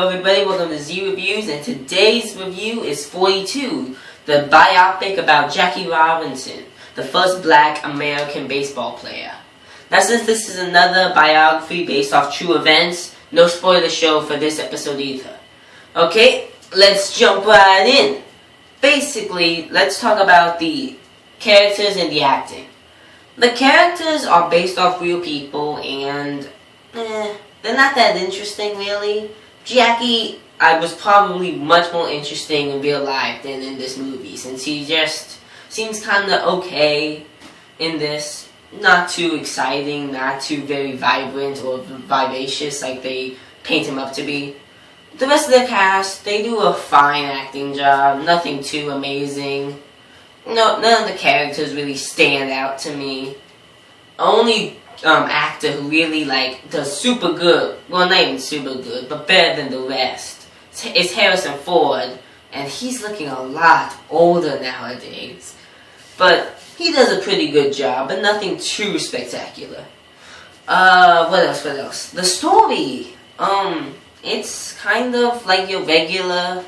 Hello everybody, welcome to Z Reviews, and today's review is 42, the biopic about Jackie Robinson, the first black American baseball player. Now, since this is another biography based off true events, no spoiler show for this episode either. Okay, let's jump right in. Basically, let's talk about the characters and the acting. The characters are based off real people, and they're not that interesting really. Jackie, I was probably much more interesting in real life than in this movie, since he just seems kinda okay in this. Not too exciting, not too very vibrant or vivacious like they paint him up to be. The rest of the cast, they do a fine acting job, nothing too amazing. No, none of the characters really stand out to me. Only actor who really does super good, well, not even super good, but better than the rest, is Harrison Ford, and he's looking a lot older nowadays. But he does a pretty good job, but nothing too spectacular. What else? The story, it's kind of like your regular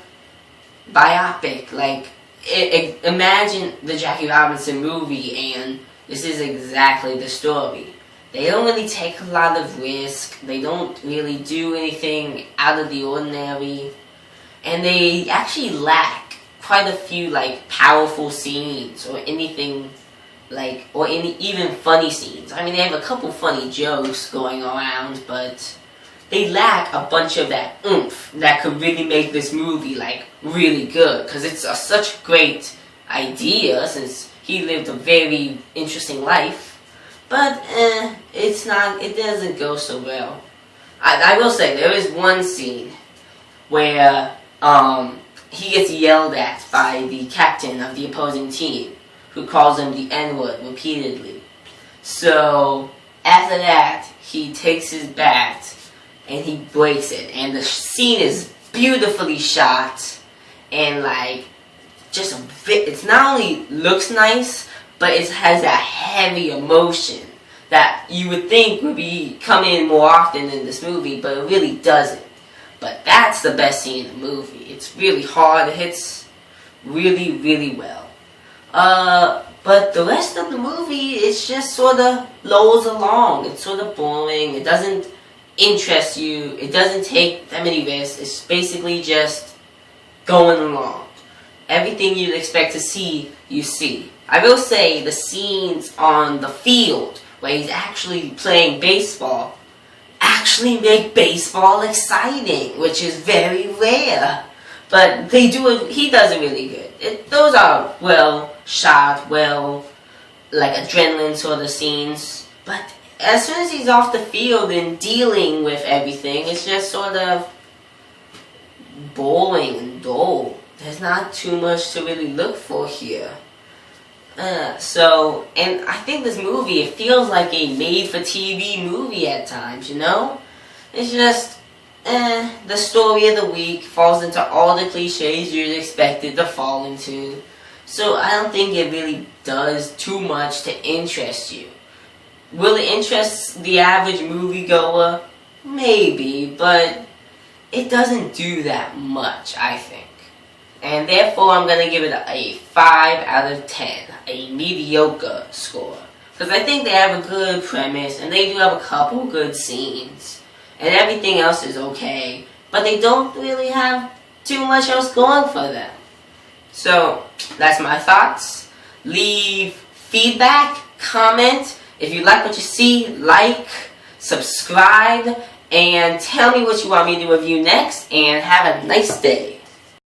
biopic. Imagine the Jackie Robinson movie, and this is exactly the story. They don't really take a lot of risk, they don't really do anything out of the ordinary, and they actually lack quite a few powerful scenes or anything or even funny scenes. I mean, they have a couple funny jokes going around, but they lack a bunch of that oomph that could really make this movie really good, because it's such a great idea since he lived a very interesting life. But it doesn't go so well. I will say, there is one scene where he gets yelled at by the captain of the opposing team, who calls him the N-word repeatedly. So after that, he takes his bat and he breaks it, and the scene is beautifully shot, and it's not only looks nice, but it has that heavy emotion that you would think would be coming in more often in this movie, but it really doesn't. But that's the best scene in the movie. It's really hard, it hits really, really well. But the rest of the movie, it's just sort of lolls along. It's sort of boring, it doesn't interest you, it doesn't take that many risks, it's basically just going along. Everything you'd expect to see, you see. I will say the scenes on the field where he's actually playing baseball actually make baseball exciting, which is very rare. But he does it really good. Those are well shot, adrenaline sort of scenes. But as soon as he's off the field and dealing with everything, it's just sort of boring and dull. There's not too much to really look for here. And I think this movie, it feels like a made-for-TV movie at times, you know? It's just, the story of the week falls into all the cliches you'd expect it to fall into. So I don't think it really does too much to interest you. Will it interest the average moviegoer? Maybe, but it doesn't do that much, I think. And therefore, I'm going to give it a 5 out of 10, a mediocre score. Because I think they have a good premise, and they do have a couple good scenes. And everything else is okay, but they don't really have too much else going for them. So, that's my thoughts. Leave feedback, comment. If you like what you see, like, subscribe, and tell me what you want me to review next, and have a nice day.